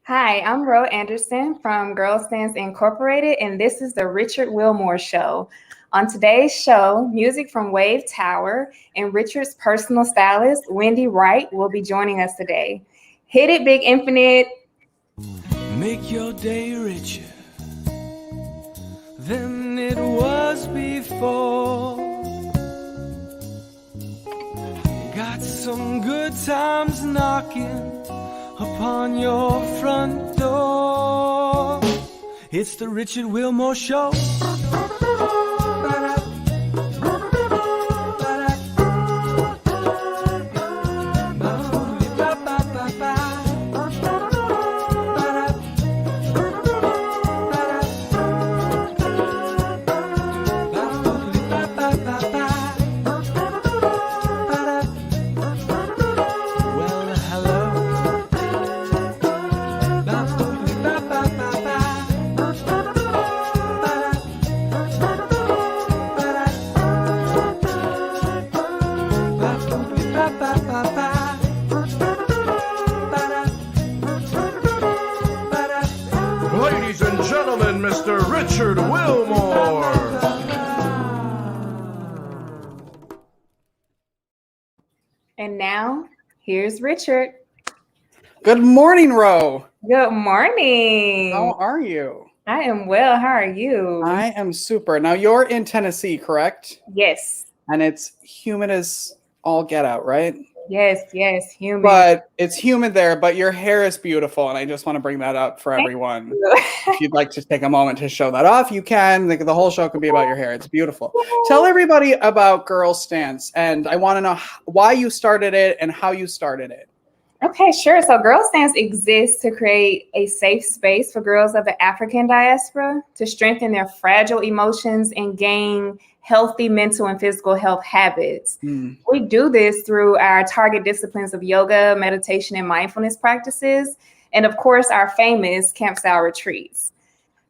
Hi, I'm Ro Anderson from Girls Dance Incorporated, and this is the Richard Wilmore Show. On today's show, music from WAV TWR and Richard's personal stylist, Wendy Wright, will be joining us today. Hit it, Big Infinite. Make your day richer than it was before. Got some good times knocking upon your front door. It's the Richard Wilmore Show. Ladies and gentlemen, Mr. Richard Wilmore. And now, here's Richard. Good morning, Ro. Good morning. How are you? I am well. How are you? I am super. Now, you're in Tennessee, correct? Yes. And it's humid as all get out, right? Yes, humid. But it's humid there, but your hair is beautiful, and I just want to bring that up for everyone. If you'd like to take a moment to show that off, you can. The whole show can be about your hair. It's beautiful. Tell everybody about Girls Dance, and I want to know why you started it and how you started it. Okay, sure. So Girls Dance exists to create a safe space for girls of the African diaspora to strengthen their fragile emotions and gain healthy mental and physical health habits. We do this through our target disciplines of yoga, meditation, and mindfulness practices, and of course, our famous camp-style retreats.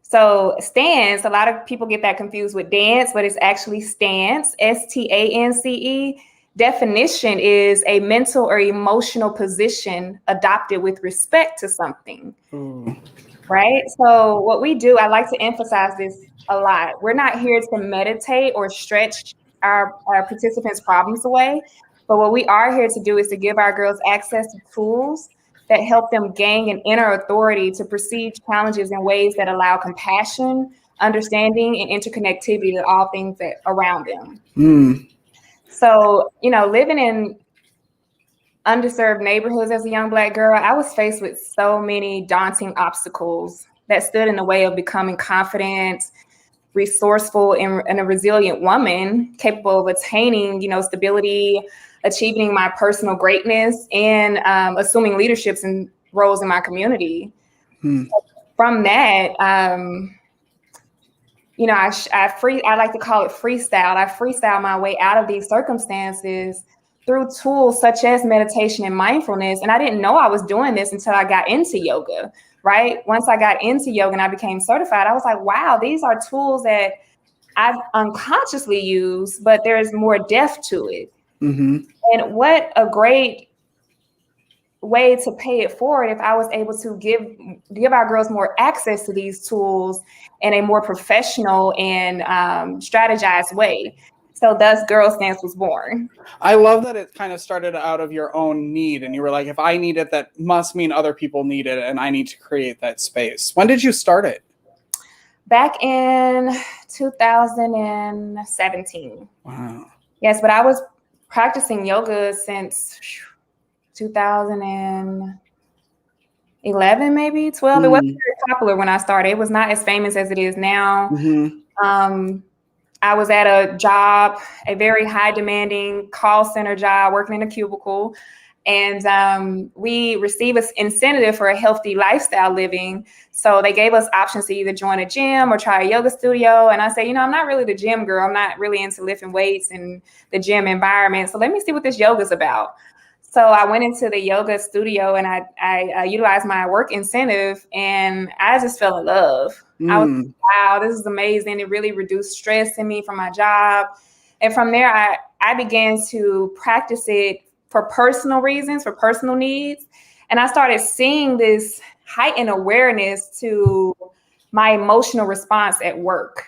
So stance, a lot of people get that confused with dance, but it's actually stance, S-T-A-N-C-E. Definition is a mental or emotional position adopted with respect to something, right? So what we do, I like to emphasize this a lot. We're not here to meditate or stretch our participants' problems away, but what we are here to do is to give our girls access to tools that help them gain an inner authority to perceive challenges in ways that allow compassion, understanding, and interconnectivity to all things that around them. So, living in underserved neighborhoods as a young Black girl, I was faced with so many daunting obstacles that stood in the way of becoming confident, resourceful, and a resilient woman capable of attaining, stability, achieving my personal greatness, and assuming leaderships and roles in my community. From that, I like to call it freestyle. I freestyle my way out of these circumstances through tools such as meditation and mindfulness. And I didn't know I was doing this until I got into yoga, right? Once I got into yoga and I became certified, I was like, wow, these are tools that I've unconsciously used, but there's more depth to it. And what a great way to pay it forward if I was able to give our girls more access to these tools in a more professional and strategized way. So thus Girls Dance was born. I love that it kind of started out of your own need, and you were like, if I need it, that must mean other people need it, and I need to create that space. When did you start it? Back in 2017. Wow. Yes, but I was practicing yoga since 2011, maybe 12. It wasn't very popular when I started. It was not as famous as it is now. I was at a job, a very high demanding call center job, working in a cubicle. And we received an incentive for a healthy lifestyle living. So they gave us options to either join a gym or try a yoga studio. And I said, I'm not really the gym girl. I'm not really into lifting weights in the gym environment. So let me see what this yoga is about. So I went into the yoga studio and I utilized my work incentive, and I just fell in love. I was like, wow, this is amazing. It really reduced stress in me from my job. And from there, I began to practice it for personal reasons, for personal needs. And I started seeing this heightened awareness to my emotional response at work,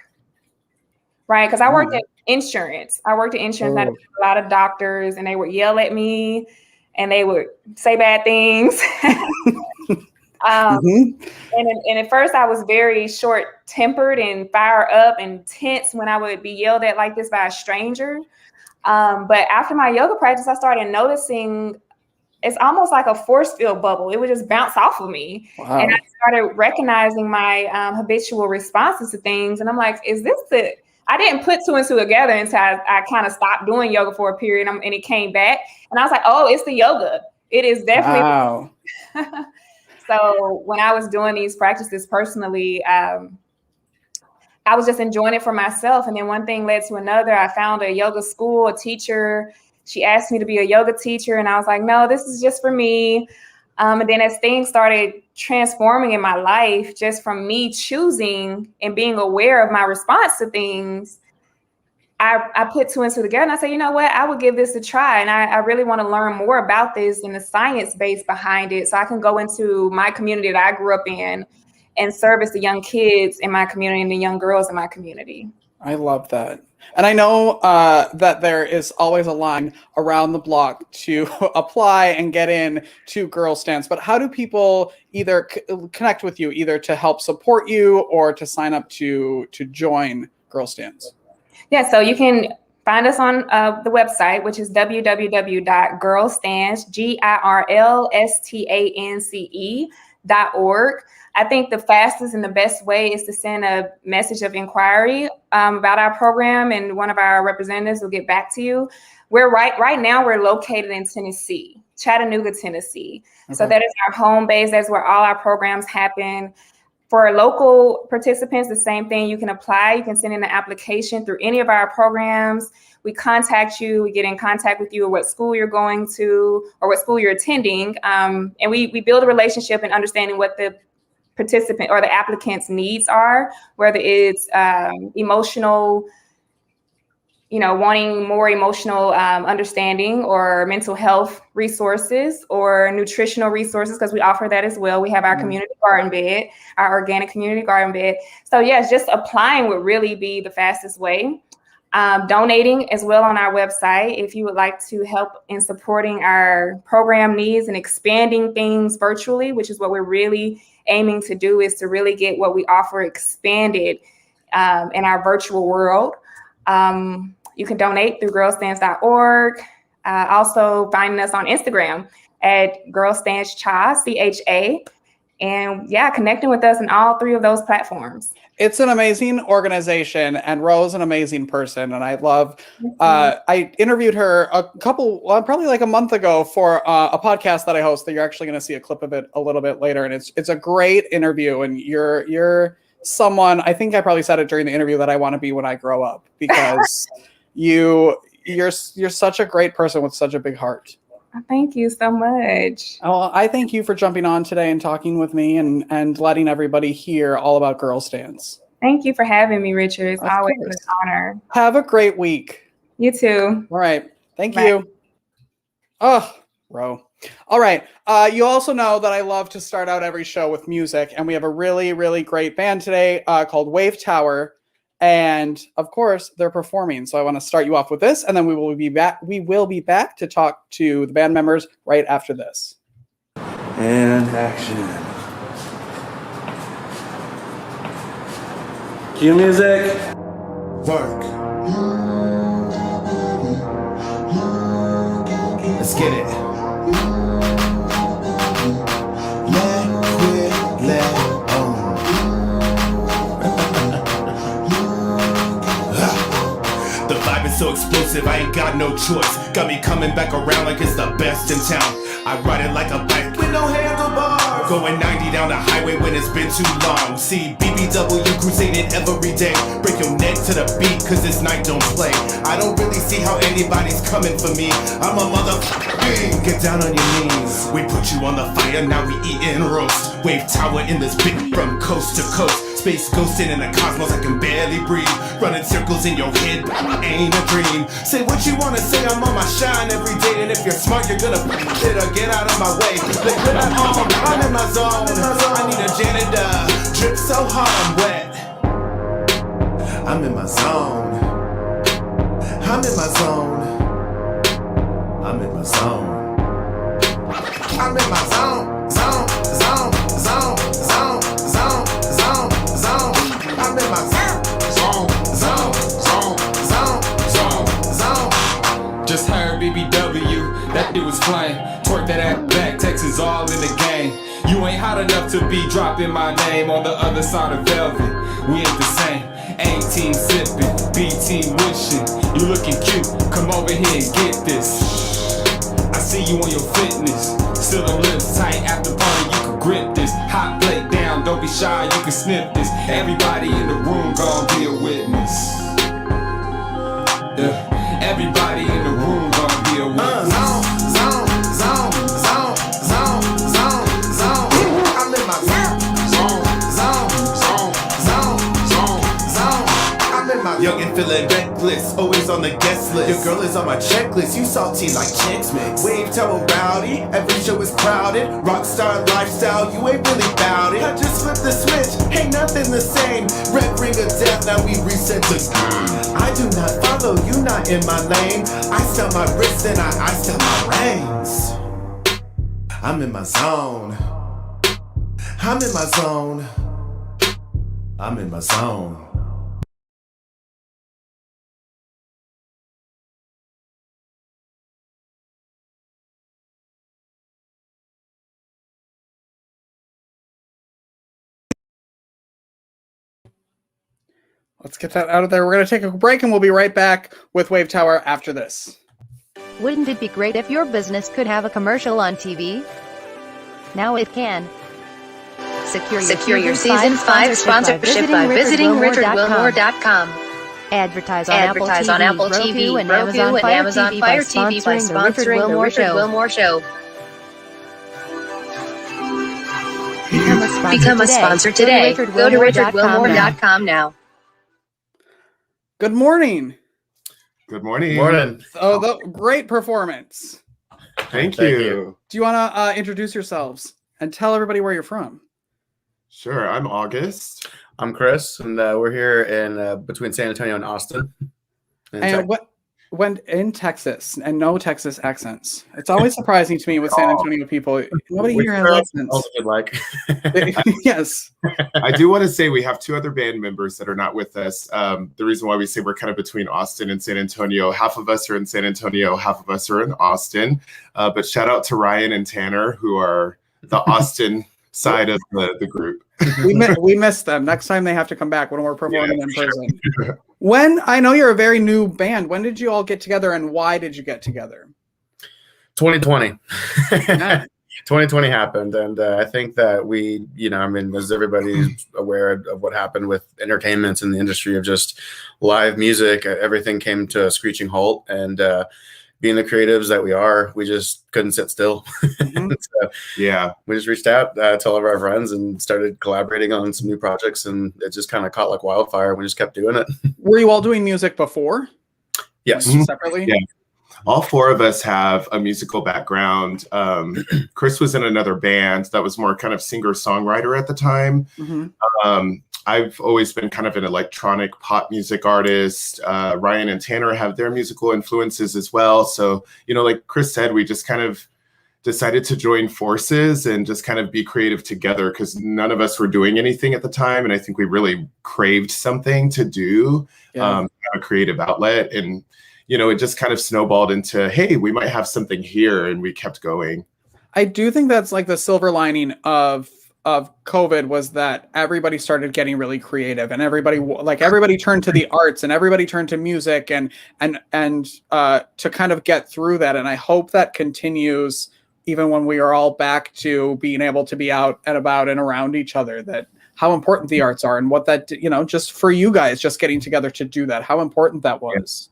right? Because I worked at insurance. I worked at insurance. I had a lot of doctors, and they would yell at me, and they would say bad things. And at first, I was very short-tempered and fire up and tense when I would be yelled at like this by a stranger. But after my yoga practice, I started noticing it's almost like a force field bubble. It would just bounce off of me. Wow. And I started recognizing my habitual responses to things. And I'm like, is this the, I didn't put two and two together until I kind of stopped doing yoga for a period and it came back. And I was like, oh, it's the yoga. It is definitely. Wow. So when I was doing these practices personally, I was just enjoying it for myself. And then one thing led to another. I found a yoga school, a teacher. She asked me to be a yoga teacher. And I was like, no, this is just for me. And then as things started transforming in my life, just from me choosing and being aware of my response to things, I put two and two together. And I said, you know what, I would give this a try. And I really want to learn more about this and the science base behind it, so I can go into my community that I grew up in and service the young kids in my community and the young girls in my community. I love that. And I know that there is always a line around the block to apply and get in to Girls Dance. But how do people either connect with you, either to help support you or to sign up to join Girls Dance? Yeah, so you can find us on the website, which is www.girlstance.org. I think the fastest and the best way is to send a message of inquiry about our program, and one of our representatives will get back to you. We're right now we're located in Tennessee, Chattanooga, Tennessee. Okay. So that is our home base. That's where all our programs happen. For local participants, the same thing. You can apply. You can send in an application through any of our programs. We contact you. We get in contact with you, or what school you're going to, or what school you're attending. And we build a relationship and understanding what the participant or the applicant's needs are, whether it's emotional, wanting more emotional understanding, or mental health resources, or nutritional resources, because we offer that as well. We have our community garden bed, our organic community garden bed. So yes, just applying would really be the fastest way. Donating as well on our website if you would like to help in supporting our program needs and expanding things virtually, which is what we're really aiming to do, is to really get what we offer expanded in our virtual world. You can donate through girlsdance.org. Also finding us on Instagram at girlsdancecha, CHA. And yeah, connecting with us in all three of those platforms. It's an amazing organization, and Ro's an amazing person. And I love, I interviewed her probably like a month ago for a podcast that I host that you're actually going to see a clip of it a little bit later. And it's a great interview. And you're someone, I think I probably said it during the interview, that I want to be when I grow up, because you're such a great person with such a big heart. Thank you so much. Oh, I thank you for jumping on today and talking with me and letting everybody hear all about Girls Dance. Thank you for having me, Richard. It's always an honor. Have a great week. You too. All right. Thank you. Oh, Ro. All right. You also know that I love to start out every show with music, and we have a really, really great band today called WAV TWR. And of course, they're performing. So I want to start you off with this, and then we will be back. We will be back to talk to the band members right after this. And action. Cue music. Work. Let's get it. So explosive, I ain't got no choice. Got me coming back around like it's the best in town. I ride it like a bike with no handlebars. Going 90 down the highway when it's been too long. See BBW crusading every day. Break your neck to the beat, cause this night don't play. I don't really see how anybody's coming for me. I'm a motherfucker. Get down on your knees. We put you on the fire, now we eatin' roast. WAV TWR in this bitch from coast to coast. Space ghosting in the cosmos, I can barely breathe. Running circles in your head, but ain't a dream. Say what you wanna say, I'm on my shine every day. And if you're smart, you're gonna it or get out of my way. Let I'm in my zone. I need a janitor. Drip so hard I'm wet. I'm in my zone. I'm in my zone. I'm in my zone. I'm in my zone. Zone. Zone. Zone. Zone. Zone. Zone. Zone. I'm in my zone. Zone. Zone. Zone. Zone. Zone. Zone. Just heard BBW, that dude was playing. Twerk that ass back, Texas all in the game. You ain't hot enough to be dropping my name on the other side of velvet. We ain't the same. A-team sipping, B-team wishing. You looking cute, come over here and get this. I see you on your fitness. Still them lips tight after party, you can grip this. Hot plate down, don't be shy, you can sniff this. Everybody in the room gon' be a witness. Yeah, everybody in the room gon' be a witness. Zone. Zone. Zone. Zone. Zone. Zone. Zone. I'm in my zone. Zone. Zone. Zone. Zone. Zone. Zone. I'm in my young and feeling reckless, always on the guest list. Your girl is on my checklist, you salty like Chicks Mix. Wave Tower rowdy, every show is crowded. Rockstar lifestyle, you ain't really bout it. I just flipped the switch, ain't nothing the same. Red ring of death, now we reset the game. I do not follow, you not in my lane. I style my wrists and I style my reins. I'm in my zone. I'm in my zone. I'm in my zone. Let's get that out of there. We're going to take a break and we'll be right back with WAV TWR after this. Wouldn't it be great if your business could have a commercial on TV? Now it can. Secure your season 5 sponsorship by visiting richardwilmore.com. Advertise on Apple TV, and Amazon Fire TV by sponsoring the Richard Wilmore Show. Become a sponsor today. Go to richardwilmore.com now. Good morning. Good morning. Morning. Oh, great performance. Thank you. Do you want to introduce yourselves and tell everybody where you're from? Sure. I'm August. I'm Chris, and we're here in between San Antonio and Austin. And when in Texas, and no Texas accents. It's always surprising to me with San Antonio people. Nobody here has accents. Like. Yes. I do want to say we have 2 other band members that are not with us. The reason why we say we're kind of between Austin and San Antonio, half of us are in San Antonio, half of us are in Austin. But shout out to Ryan and Tanner, who are the Austin side of the group. we miss them. Next time they have to come back when we're performing in person. When I know you're a very new band, when did you all get together and why did you get together? 2020. Yeah. 2020 happened, and I think that we, as everybody's aware of what happened with entertainment and the industry of just live music, everything came to a screeching halt, and being the creatives that we are, we just couldn't sit still. Mm-hmm. So, yeah, we just reached out to all of our friends and started collaborating on some new projects, and it just kind of caught like wildfire. We just kept doing it. Were you all doing music before? Yes. Separately? Yeah. All 4 of us have a musical background. Chris was in another band that was more kind of singer-songwriter at the time. Mm-hmm. I've always been kind of an electronic pop music artist. Ryan and Tanner have their musical influences as well. So, like Chris said, we just kind of decided to join forces and just kind of be creative together because none of us were doing anything at the time. And I think we really craved something to do, have a creative outlet. And, it just kind of snowballed into, hey, we might have something here. And we kept going. I do think that's like the silver lining of COVID was that everybody started getting really creative and everybody turned to the arts and everybody turned to music and to kind of get through that. And I hope that continues even when we are all back to being able to be out and about and around each other, that how important the arts are and what that, just for you guys, just getting together to do that, how important that was.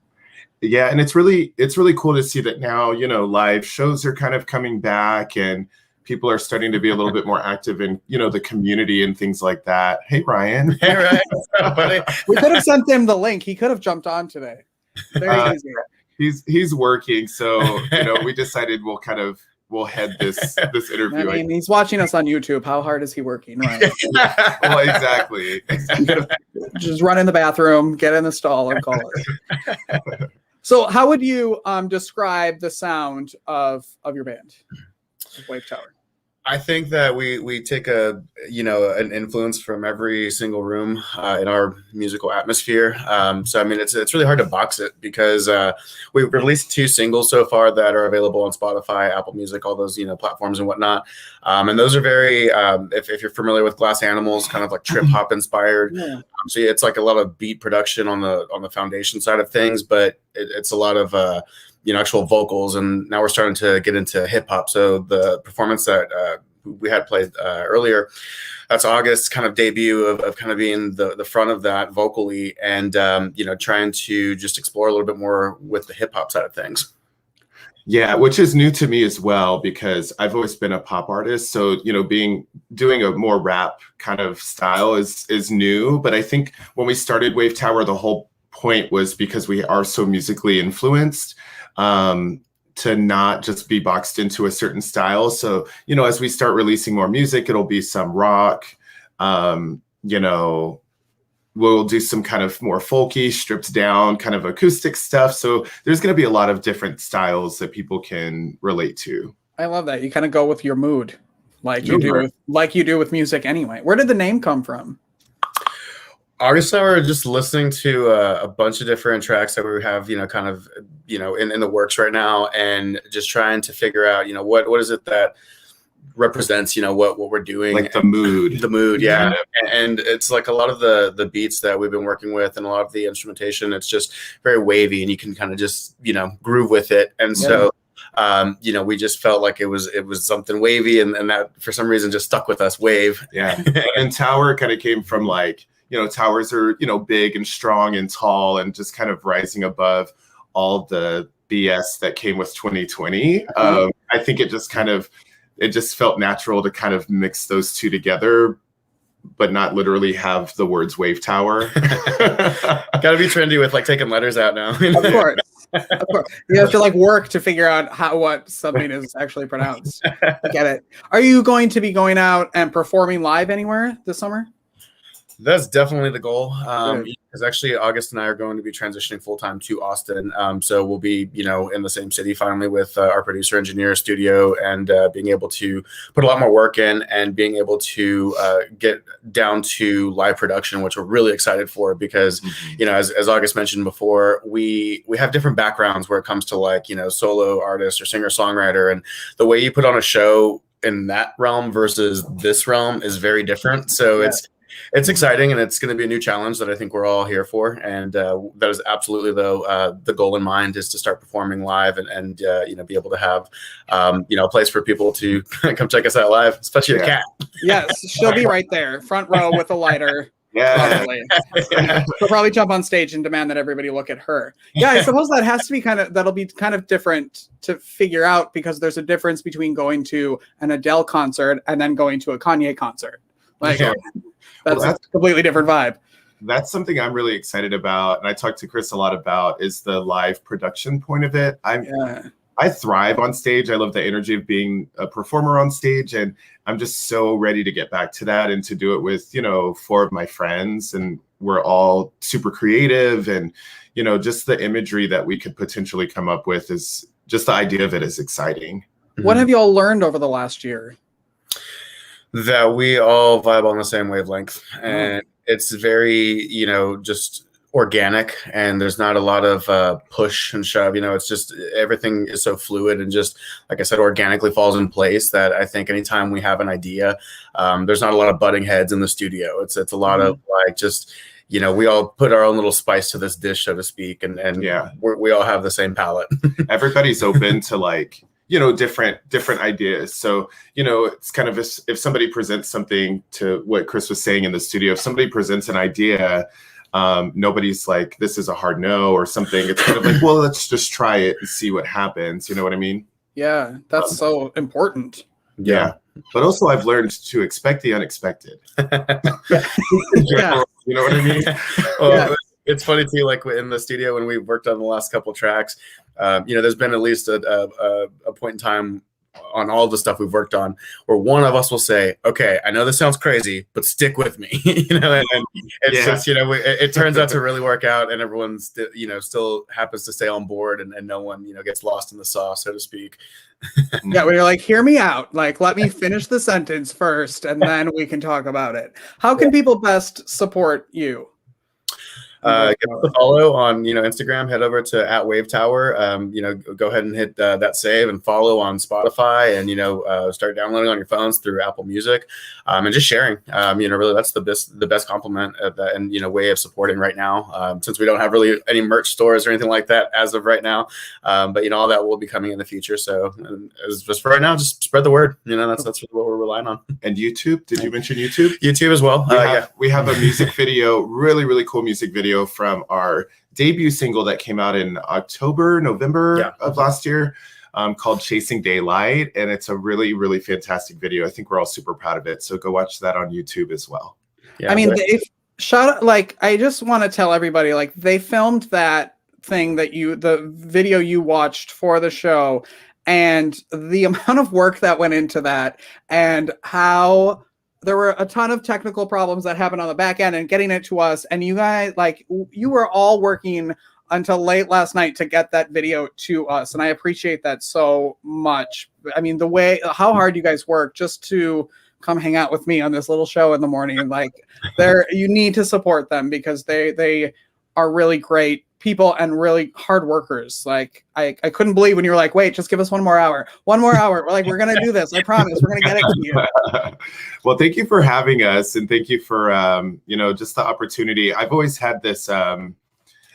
Yeah. And it's really cool to see that now, live shows are kind of coming back and people are starting to be a little bit more active in, the community and things like that. Hey, Ryan. Hey, Ryan. What's up, buddy? We could have sent him the link. He could have jumped on today. Very easy. He's working. So, we decided we'll kind of will head this interview. I mean, he's watching us on YouTube. How hard is he working? Right. Well, exactly. Just run in the bathroom, get in the stall, and call us. So, how would you describe the sound of your band, WAV TWR? I think that we take an influence from every single room in our musical atmosphere. So I mean, it's really hard to box it because we've released 2 singles so far that are available on Spotify, Apple Music, all those platforms and whatnot. And those are very if you're familiar with Glass Animals, kind of like trip hop inspired. Yeah. So it's like a lot of beat production on the foundation side of things, but it's a lot of actual vocals, and now we're starting to get into hip hop. So the performance that we had played earlier, that's August's kind of debut of kind of being the front of that vocally, and trying to just explore a little bit more with the hip hop side of things. Yeah, which is new to me as well, because I've always been a pop artist. So, doing a more rap kind of style is new. But I think when we started WAV TWR, the whole point was because we are so musically influenced, to not just be boxed into a certain style. So, as we start releasing more music, it'll be some rock, we'll do some kind of more folky, stripped down kind of acoustic stuff. So there's going to be a lot of different styles that people can relate to. I love that. You kind of go with your mood like you do with music anyway. Where did the name come from? August and I were just listening to a bunch of different tracks that we have, in the works right now, and just trying to figure out, what is it that represents, what we're doing, like the mood. Yeah. And it's like a lot of the beats that we've been working with and a lot of the instrumentation, it's just very wavy, and you can kind of just, groove with it. And so, we just felt like it was something wavy, and that for some reason just stuck with us, wave. Yeah. And Tower kind of came from like, towers are, big and strong and tall and just kind of rising above all the BS that came with 2020. I think it just felt natural to kind of mix those two together, but not literally have the words WAV TWR. Got to be trendy with like taking letters out now. Of course. You have to work to figure out what something is actually pronounced. I get it. Are you going to be going out and performing live anywhere this summer? That's definitely the goal. Because actually August and I are going to be transitioning full-time to Austin. So we'll be, in the same city finally with our producer, engineer, studio, and being able to put a lot more work in and being able to get down to live production, which we're really excited for because, as August mentioned before, we have different backgrounds where it comes to solo artist or singer-songwriter, and the way you put on a show in that realm versus this realm is very different. So it's exciting, and it's going to be a new challenge that I think we're all here for. And that is absolutely, though, the goal in mind is to start performing live and be able to have, a place for people to come check us out live, especially a cat. Yes, she'll be right there, front row with a lighter. Yeah. She'll probably jump on stage and demand that everybody look at her. Yeah, I suppose that'll be kind of different to figure out, because there's a difference between going to an Adele concert and then going to a Kanye concert. That's a completely different vibe. That's something I'm really excited about, and I talked to Chris a lot about, is the live production point of it. I thrive on stage. I love the energy of being a performer on stage, and I'm just so ready to get back to that and to do it with 4 of my friends, and we're all super creative, and just the imagery that we could potentially come up with is just the idea of it is exciting. What have you all learned over the last year? That we all vibe on the same wavelength, and it's very, just organic, and there's not a lot of push and shove. It's just everything is so fluid and just, like I said, organically falls in place, that I think anytime we have an idea, there's not a lot of butting heads in the studio. It's a lot of just, we all put our own little spice to this dish, so to speak, and we all have the same palate. Everybody's open to different ideas. So, it's kind of if somebody presents something, to what Chris was saying in the studio, if somebody presents an idea, nobody's like, this is a hard no or something. It's kind of like, well, let's just try it and see what happens. You know what I mean? Yeah, that's so important. Yeah. But also I've learned to expect the unexpected. Yeah. You know what I mean? It's funny too, like in the studio when we worked on the last couple tracks, there's been at least a point in time on all the stuff we've worked on, where one of us will say, okay, I know this sounds crazy, but stick with me, you know, and it's just, you know, it turns out to really work out, and everyone's, you know, still happens to stay on board, and no one, you know, gets lost in the sauce, so to speak. Yeah, when you're like, hear me out, like, let me finish the sentence first, and then we can talk about it. How can people best support you? Give us a follow on, you know, Instagram. Head over to @WAV TWR. You know, go ahead and hit that save and follow on Spotify, and, you know, start downloading on your phones through Apple Music, and just sharing. You know, really, that's the best compliment of that, and, you know, way of supporting right now. Since we don't have really any merch stores or anything like that as of right now, but, you know, all that will be coming in the future. So, as just for right now, just spread the word. You know, that's what we're relying on. And YouTube? Did you mention YouTube? YouTube as well. We have a music video, really cool music video from our debut single that came out in November of last year, called Chasing Daylight. And it's a really fantastic video. I think we're all super proud of it. So go watch that on YouTube as well. Yeah, I mean, I just want to tell everybody, like, they filmed that thing the video you watched for the show, and the amount of work that went into that, and how there were a ton of technical problems that happened on the back end and getting it to us. And you guys, like, you were all working until late last night to get that video to us. And I appreciate that so much. I mean, how hard you guys work just to come hang out with me on this little show in the morning. Like, you need to support them, because they are really great people and really hard workers. Like, I couldn't believe when you were like, wait, just give us one more hour. We're like, we're going to do this. I promise. We're going to get it to you. Well, thank you for having us. And thank you for, you know, just the opportunity. I've always had this,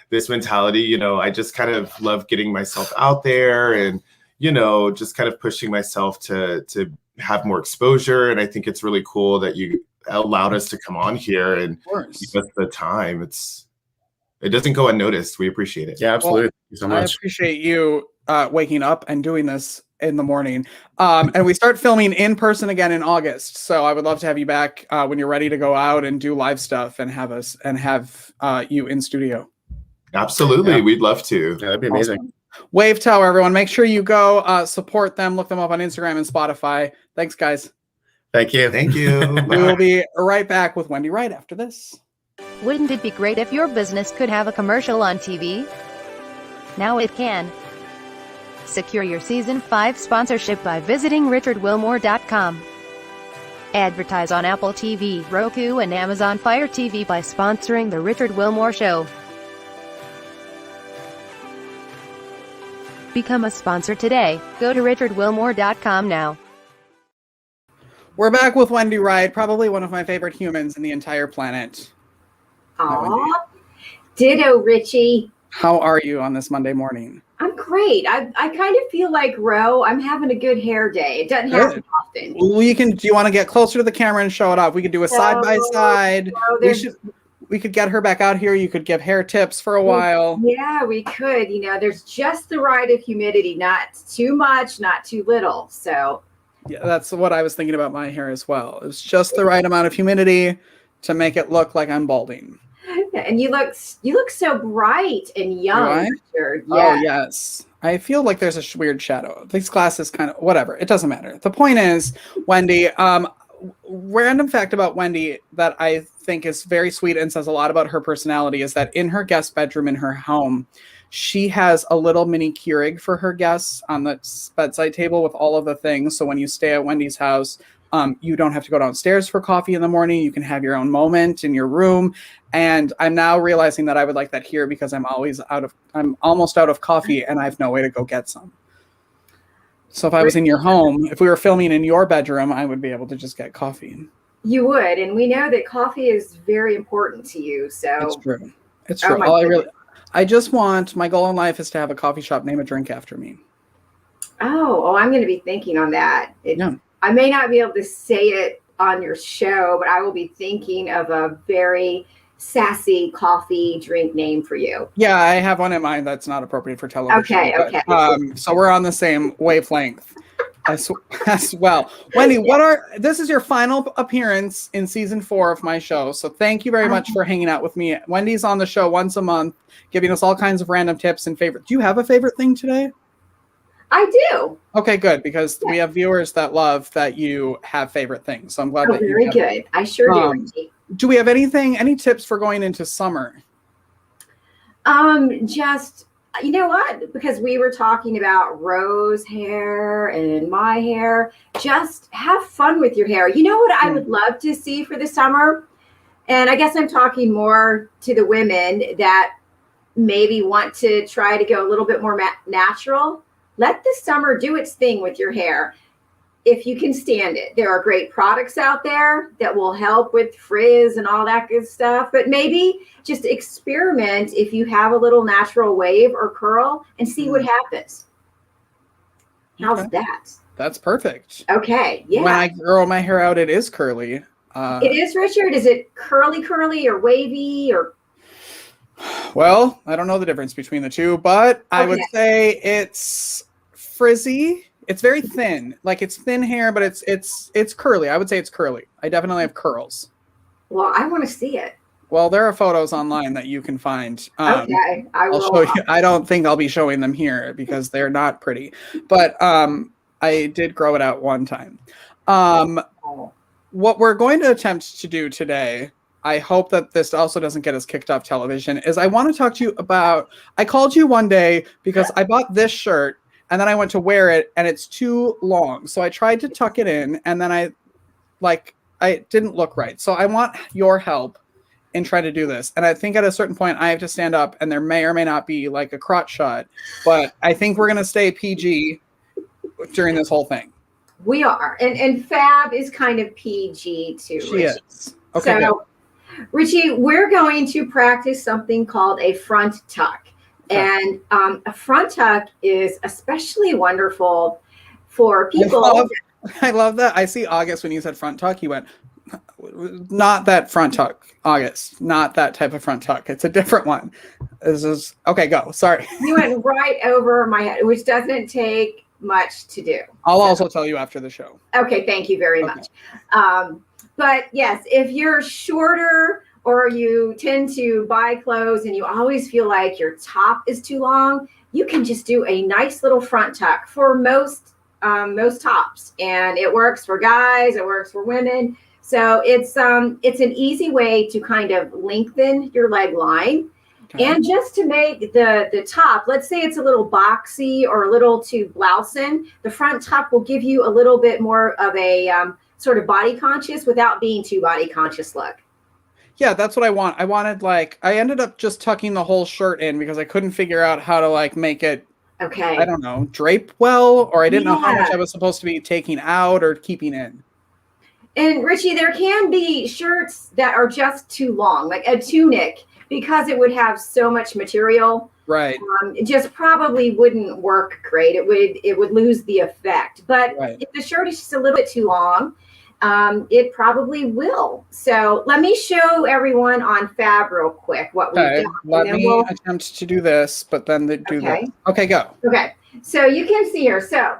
this mentality, you know, I just kind of love getting myself out there, and, you know, just kind of pushing myself to have more exposure. And I think it's really cool that you allowed us to come on here and give us the time. It doesn't go unnoticed. We appreciate it. Yeah, absolutely. Well, thank you so much. I appreciate you waking up and doing this in the morning. And we start filming in person again in August. So I would love to have you back when you're ready to go out and do live stuff, and have you in studio. Absolutely. Yeah. We'd love to. Yeah, that'd be amazing. Awesome. WAV TWR, everyone. Make sure you go support them. Look them up on Instagram and Spotify. Thanks, guys. Thank you. Thank you. We will be right back with Wendy Wright after this. Wouldn't it be great if your business could have a commercial on TV? Now it can. Secure your Season 5 sponsorship by visiting richardwilmore.com. Advertise on Apple TV, Roku, and Amazon Fire TV by sponsoring The Richard Wilmore Show. Become a sponsor today. Go to richardwilmore.com now. We're back with Wendy Wright, probably one of my favorite humans in the entire planet. Aw, ditto, Richie. How are you on this Monday morning? I'm great. I kind of feel like Ro. I'm having a good hair day. It doesn't happen often. Well, do you want to get closer to the camera and show it off? We could do a side by side. We could get her back out here. You could give hair tips for a while. Yeah, we could. You know, there's just the right of humidity, not too much, not too little. So yeah, that's what I was thinking about my hair as well. It's just the right amount of humidity to make it look like I'm balding. Yeah, and you look so bright and young. Richard. Yeah. Oh yes. I feel like there's a weird shadow. These glasses kind of whatever. It doesn't matter. The point is, Wendy, random fact about Wendy that I think is very sweet and says a lot about her personality is that in her guest bedroom in her home, she has a little mini Keurig for her guests on the bedside table with all of the things. So when you stay at Wendy's house, you don't have to go downstairs for coffee in the morning. You can have your own moment in your room. And I'm now realizing that I would like that here because I'm almost out of coffee and I have no way to go get some. So if I was in your home, if we were filming in your bedroom, I would be able to just get coffee. You would. And we know that coffee is very important to you. So it's true. It's true. I just want, my goal in life is to have a coffee shop name a drink after me. Oh, I'm going to be thinking on that. Yeah. I may not be able to say it on your show, but I will be thinking of a very sassy coffee drink name for you. Yeah, I have one in mind that's not appropriate for television. Okay. So we're on the same wavelength as well. Wendy, this is your final appearance in season 4 of my show. So thank you very much for hanging out with me. Wendy's on the show once a month, giving us all kinds of random tips and favorites. Do you have a favorite thing today? I do. Okay, good, because we have viewers that love that you have favorite things. So I'm glad that you very have good. I sure do, Richie. Do we have any tips for going into summer? Just, you know what? Because we were talking about Rose hair and my hair, just have fun with your hair. You know what I would love to see for the summer? And I guess I'm talking more to the women that maybe want to try to go a little bit more natural. Let the summer do its thing with your hair. If you can stand it, there are great products out there that will help with frizz and all that good stuff. But maybe just experiment if you have a little natural wave or curl and see what happens. How's that? That's perfect. Okay. Yeah. When I grow my hair out, it is curly. It is, Richard. Is it curly or wavy or? Well, I don't know the difference between the two, but I would say it's frizzy. It's very thin, like it's thin hair, but it's curly. I would say it's curly. I definitely have curls. Well, I want to see it. Well, there are photos online that you can find. Okay, I'll show you. I don't think I'll be showing them here because they're not pretty, but I did grow it out one time. What we're going to attempt to do today, I hope that this also doesn't get us kicked off television, is I want to talk to you about, I called you one day because I bought this shirt and then I went to wear it and it's too long. So I tried to tuck it in and then I didn't look right. So I want your help in trying to do this. And I think at a certain point I have to stand up and there may or may not be like a crotch shot, but I think we're going to stay PG during this whole thing. We are. And Fab is kind of PG too. She is. Okay. So, Richie, we're going to practice something called a front tuck. And a front tuck is especially wonderful for people. I love that. I see August when you said front tuck, he went, not that front tuck, August, not that type of front tuck. It's a different one. This is, okay, go. Sorry. You went right over my head, which doesn't take much to do. I'll also tell you after the show. Okay, thank you very much. But yes, if you're shorter or you tend to buy clothes and you always feel like your top is too long, you can just do a nice little front tuck for most tops, and it works for guys, it works for women. So it's an easy way to kind of lengthen your leg line. Okay. And just to make the top, let's say it's a little boxy or a little too blousing, the front tuck will give you a little bit more of a sort of body conscious without being too body conscious look. Yeah, that's what I want. I wanted I ended up just tucking the whole shirt in because I couldn't figure out how to make it, I don't know, drape well, or I didn't know how much I was supposed to be taking out or keeping in. And Richie, there can be shirts that are just too long, like a tunic, because it would have so much material. Right. It just probably wouldn't work great. It would lose the effect. But if the shirt is just a little bit too long, it probably will. So let me show everyone on Fab real quick what we've done. Let me attempt to do this, but then do this. Okay, go. Okay. So you can see her. So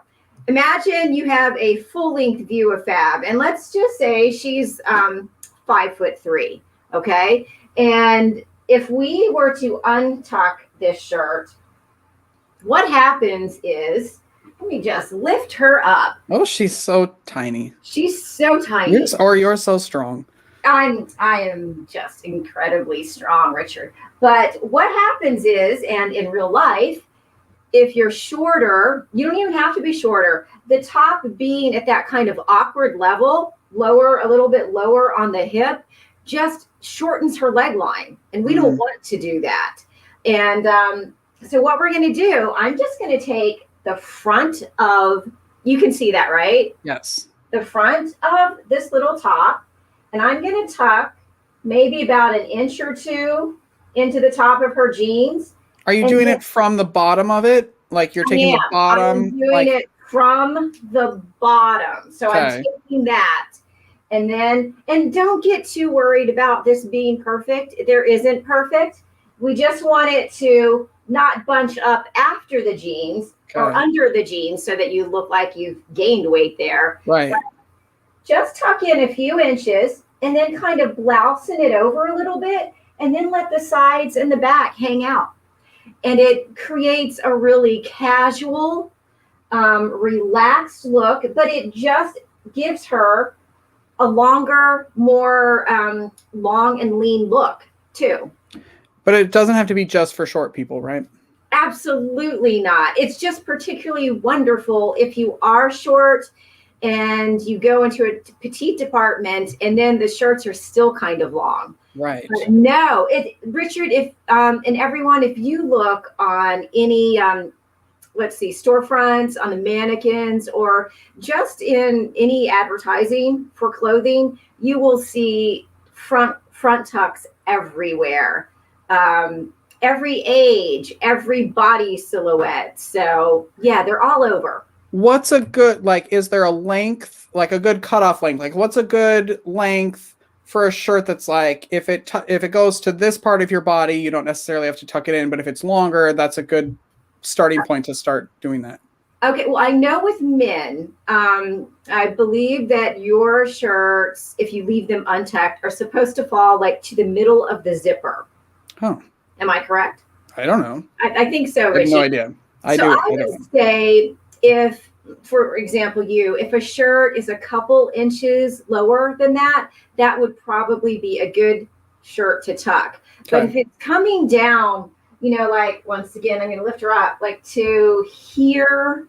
imagine you have a full-length view of Fab, and let's just say she's 5'3". Okay. And if we were to untuck this shirt, what happens is, let me just lift her up. Oh, she's so tiny. She's so tiny. You're so strong. I am just incredibly strong, Richard. But what happens is, and in real life, if you're shorter, you don't even have to be shorter. The top being at that kind of awkward level, a little bit lower on the hip, just shortens her leg line. And we don't want to do that. And so what we're going to do, I'm just going to take the front of, you can see that, right? Yes. The front of this little top, and I'm going to tuck maybe about an inch or two into the top of her jeans. Are you doing it from the bottom of it? Like you're taking the bottom? I'm doing it from the bottom. So I'm taking that. And don't get too worried about this being perfect. There isn't perfect. We just want it to not bunch up after the jeans or under the jeans so that you look like you've gained weight there. Right. But just tuck in a few inches and then kind of blousing it over a little bit and then let the sides and the back hang out. And it creates a really casual, relaxed look, but it just gives her a longer, more long and lean look too. But it doesn't have to be just for short people, right? Absolutely not. It's just particularly wonderful if you are short and you go into a petite department and then the shirts are still kind of long. Right. But no, Richard, if and everyone, if you look on any let's see, storefronts, on the mannequins, or just in any advertising for clothing, you will see front tucks everywhere. Every age, every body silhouette. So yeah, they're all over. What's a good, like, is there a length, like a good cutoff length? Like, what's a good length for a shirt that's like, if it goes to this part of your body, you don't necessarily have to tuck it in, but if it's longer, that's a good starting point to start doing that. Okay, well, I know with men, I believe that your shirts, if you leave them untucked, are supposed to fall like to the middle of the zipper. Oh. Am I correct? I don't know. I think so, I have Richard. no idea. I would say if, for example, if a shirt is a couple inches lower than that, that would probably be a good shirt to tuck. Okay. But if it's coming down, like, once again, I'm going to lift her up, like to here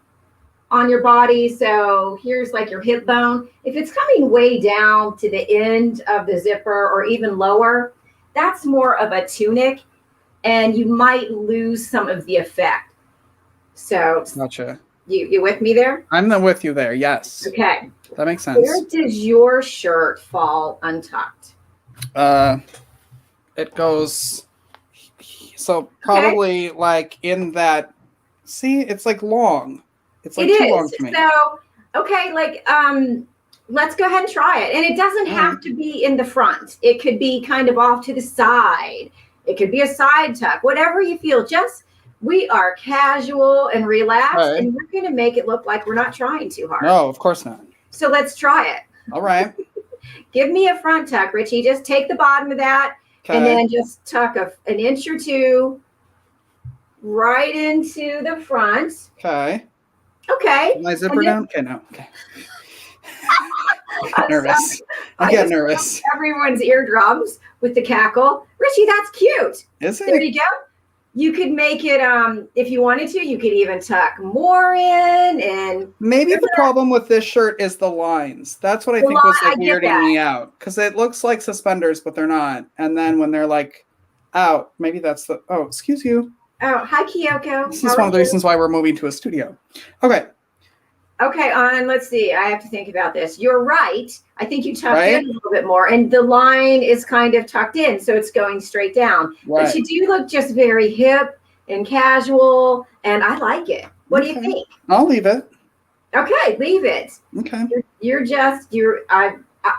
on your body. So here's like your hip bone. If it's coming way down to the end of the zipper or even lower, that's more of a tunic, and you might lose some of the effect. So gotcha. You with me there? I'm with you there. Yes. Okay. That makes sense. Where does your shirt fall untucked? It goes, so probably like in that, see, it's like long. It's like too long for me. So, okay, like, let's go ahead and try it. And it doesn't have to be in the front. It could be kind of off to the side. It could be a side tuck, whatever you feel. We are casual and relaxed, and we're going to make it look like we're not trying too hard. No, of course not. So let's try it. All right. Give me a front tuck, Richie. Just take the bottom of that and then just tuck an inch or two right into the front. Okay. Okay. My zipper down? Okay, no. Okay. I get nervous. I get nervous. Everyone's eardrums with the cackle. Richie, that's cute. Is it? There you go. You could make it, if you wanted to, you could even tuck more in. And maybe the problem with this shirt is the lines. That's what I think was like weirding me out. Because it looks like suspenders, but they're not. And then when they're like out, maybe that's the, oh, excuse you. Oh, hi, Kyoko. This is one of the reasons why we're moving to a studio. Okay. Okay, let's see. I have to think about this. You're right. I think you tucked in a little bit more, and the line is kind of tucked in, so it's going straight down. Right. But you do look just very hip and casual, and I like it. What do you think? I'll leave it. Okay, leave it. Okay.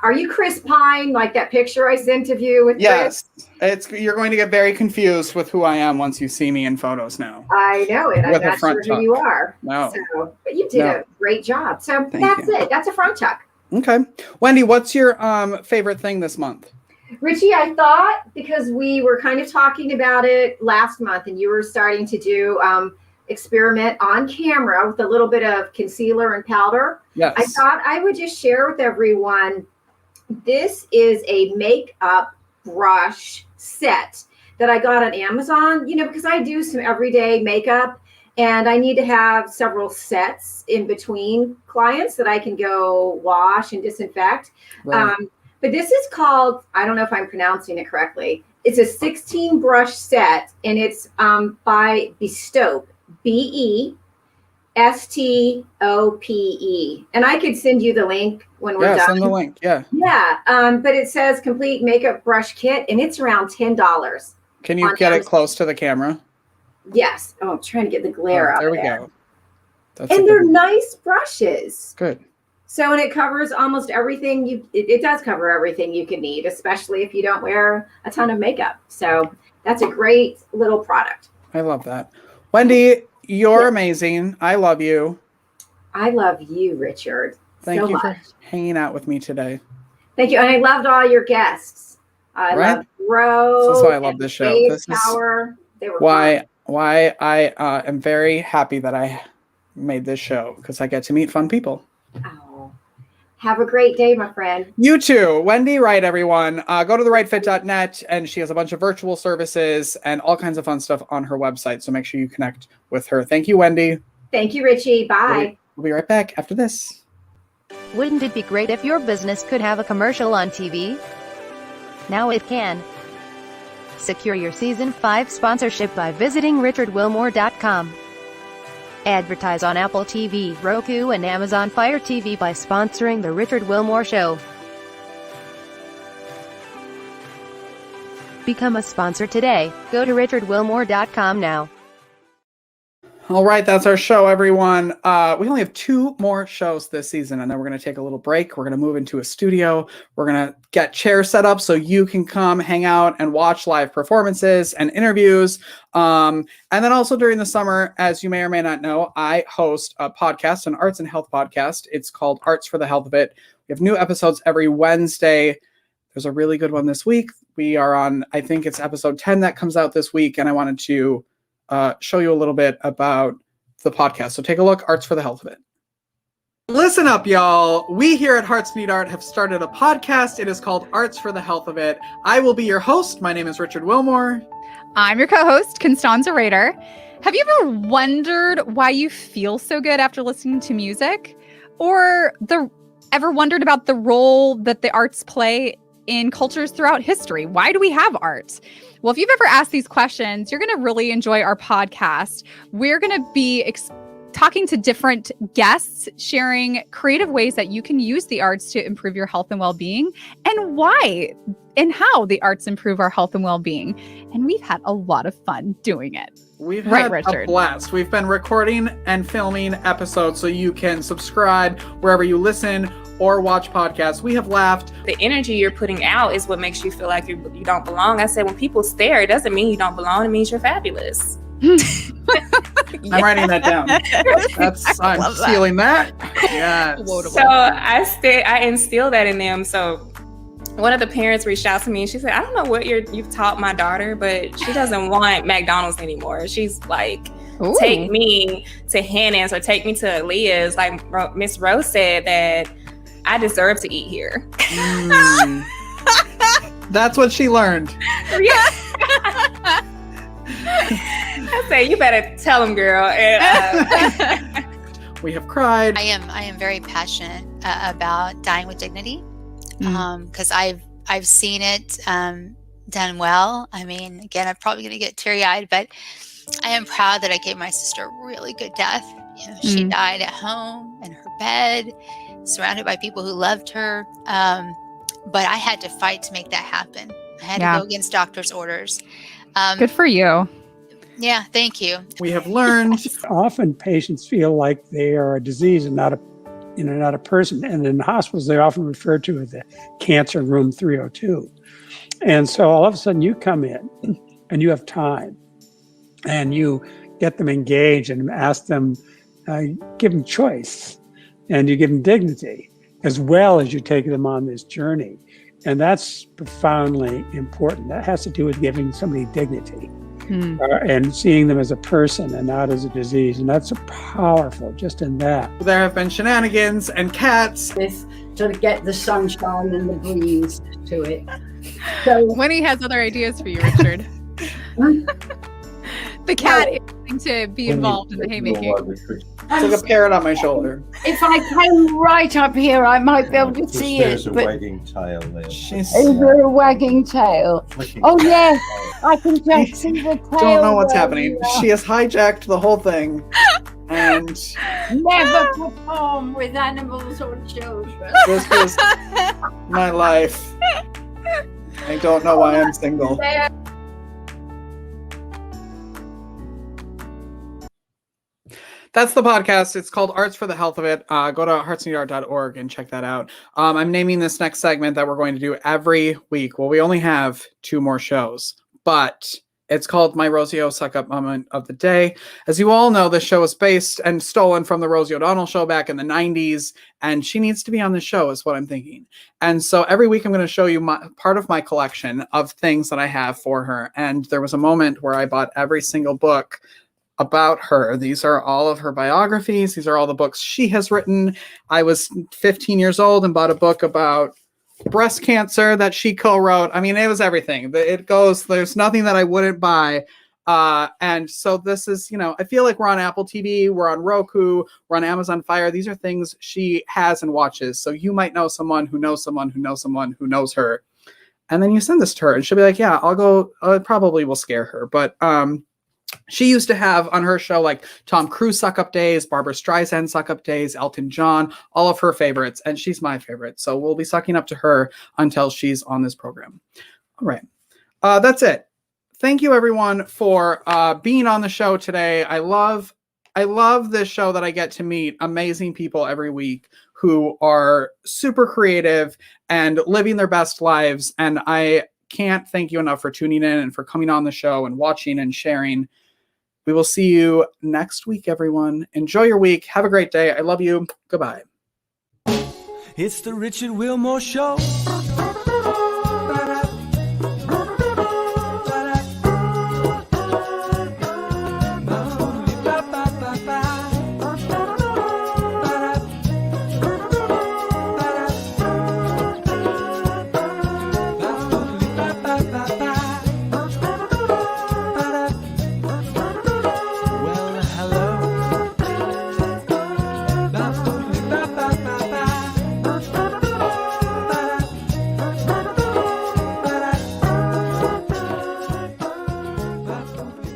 Are you Chris Pine, like that picture I sent of you with Yes. You're going to get very confused with who I am once you see me in photos now. I know it. I'm not sure who you are. No. So, but you did a great job. So that's it. That's a front tuck. Okay. Wendy, what's your favorite thing this month? Richie, I thought, because we were kind of talking about it last month and you were starting to do experiment on camera with a little bit of concealer and powder. Yes. I thought I would just share with everyone. This is a makeup brush set that I got on Amazon, because I do some everyday makeup and I need to have several sets in between clients that I can go wash and disinfect. Right. But this is called, I don't know if I'm pronouncing it correctly. It's a 16 brush set and it's by Bestope, BESTOPE. And I could send you the link when we're done. Yeah, send the link. Yeah. Yeah. But it says complete makeup brush kit and it's around $10. Can you get it close to the camera? Yes. Oh, I'm trying to get the glare out. There we go. And they're nice brushes. Good. So, and it covers almost everything it does cover everything you can need, especially if you don't wear a ton of makeup. So that's a great little product. I love that. Wendy, you're amazing. I love you. I love you, Richard. Thank you for hanging out with me today. Thank you. And I loved all your guests. I love Rose. This is why I love this show. This Power. They were why I am very happy that I made this show because I get to meet fun people. Oh, have a great day, my friend. You too. Wendy Wright, everyone. Go to thewrightfit.net, and she has a bunch of virtual services and all kinds of fun stuff on her website. So make sure you connect with her. Thank you, Wendy. Thank you, Richie. Bye. We'll be right back after this. Wouldn't it be great if your business could have a commercial on TV? Now it can. Secure your Season 5 sponsorship by visiting richardwilmore.com. Advertise on Apple TV, Roku, and Amazon Fire TV by sponsoring The Richard Wilmore Show. Become a sponsor today. Go to richardwilmore.com now. All right, that's our show, everyone. We only have 2 more shows this season, and then we're going to take a little break. We're going to move into a studio. We're going to get chairs set up so you can come hang out and watch live performances and interviews. And then also during the summer, as you may or may not know, I host a podcast, an arts and health podcast. It's called Arts for the Health of It. We have new episodes every Wednesday. There's a really good one this week. We are on, I think it's episode 10 that comes out this week, and I wanted to show you a little bit about the podcast. So take a look, Arts for the Health of It. Listen up, y'all. We here at Hearts Need Art have started a podcast. It is called Arts for the Health of It. I will be your host. My name is Richard Wilmore. I'm your co-host, Constanza Rader. Have you ever wondered why you feel so good after listening to music? Or ever wondered about the role that the arts play in cultures throughout history? Why do we have art? Well, if you've ever asked these questions, you're going to really enjoy our podcast. We're going to be talking to different guests, sharing creative ways that you can use the arts to improve your health and well-being, and why and how the arts improve our health and well-being. And we've had a lot of fun doing it. We've had a blast. We've been recording and filming episodes so you can subscribe wherever you listen or watch podcasts. We have laughed. The energy you're putting out is what makes you feel like you don't belong. I said, when people stare, it doesn't mean you don't belong. It means you're fabulous. I'm writing that down. I'm stealing that. Yeah. So I instill that in them. So one of the parents reached out to me and she said, I don't know what you've taught my daughter, but she doesn't want McDonald's anymore. She's like, ooh, take me to Hannah's or take me to Aaliyah's. Like Miss Rose said that I deserve to eat here. That's what she learned. Yeah. I say, you better tell them, girl. And, we have cried. I am very passionate about dying with dignity, because I've seen it done well. I mean, again, I'm probably going to get teary-eyed, but I am proud that I gave my sister a really good death. You know, she died at home in her bed, surrounded by people who loved her. But I had to fight to make that happen. I had to go against doctor's orders. Good for you. Yeah, thank you. We have learned. Often patients feel like they are a disease and not a person. And in hospitals, they're often referred to as the cancer room 302. And so all of a sudden you come in and you have time and you get them engaged and ask them, give them choice and you give them dignity as well as you take them on this journey. And that's profoundly important. That has to do with giving somebody dignity. And seeing them as a person and not as a disease. And that's powerful just in that. There have been shenanigans and cats. To get the sunshine and the breeze to it. So Winnie has other ideas for you, Richard. The cat is going to be involved in the haymaking. It's like a parrot on my shoulder. if I came right up here, I might be able to see it. There's a wagging tail there. Is there a wagging tail? Oh, yes. I can just see the tail. Don't know what's happening. She has hijacked the whole thing. And never perform with animals or children. This is my life. I don't know why I'm single. That's the podcast. It's called Arts for the Health of It. Go to heartsneedart.org and check that out. I'm naming this next segment that we're going to do every week. Well, we only have 2 more shows, but it's called My Rosie O Suck Up Moment of the Day. As you all know, this show is based and stolen from the Rosie O'Donnell show back in the 90s, and she needs to be on the show is what I'm thinking. And so every week I'm going to show you part of my collection of things that I have for her. And there was a moment where I bought every single book about her. These are all of her biographies. These are all the books she has written. I was 15 years old and bought a book about breast cancer that she co-wrote. I mean, it was everything. There's nothing that I wouldn't buy. And so this is, I feel like we're on Apple TV, we're on Roku, we're on Amazon Fire. These are things she has and watches. So you might know someone who knows someone who knows someone who knows her. And then you send this to her and she'll be like, yeah, I'll go. It probably will scare her. But she used to have on her show like Tom Cruise suck-up days, Barbara Streisand suck-up days, Elton John, all of her favorites. And she's my favorite. So we'll be sucking up to her until she's on this program. All right. That's it. Thank you, everyone, for being on the show today. I love this show that I get to meet amazing people every week who are super creative and living their best lives. And I can't thank you enough for tuning in and for coming on the show and watching and sharing. We will see you next week, everyone. Enjoy your week. Have a great day. I love you. Goodbye. It's the Richard Wilmore Show.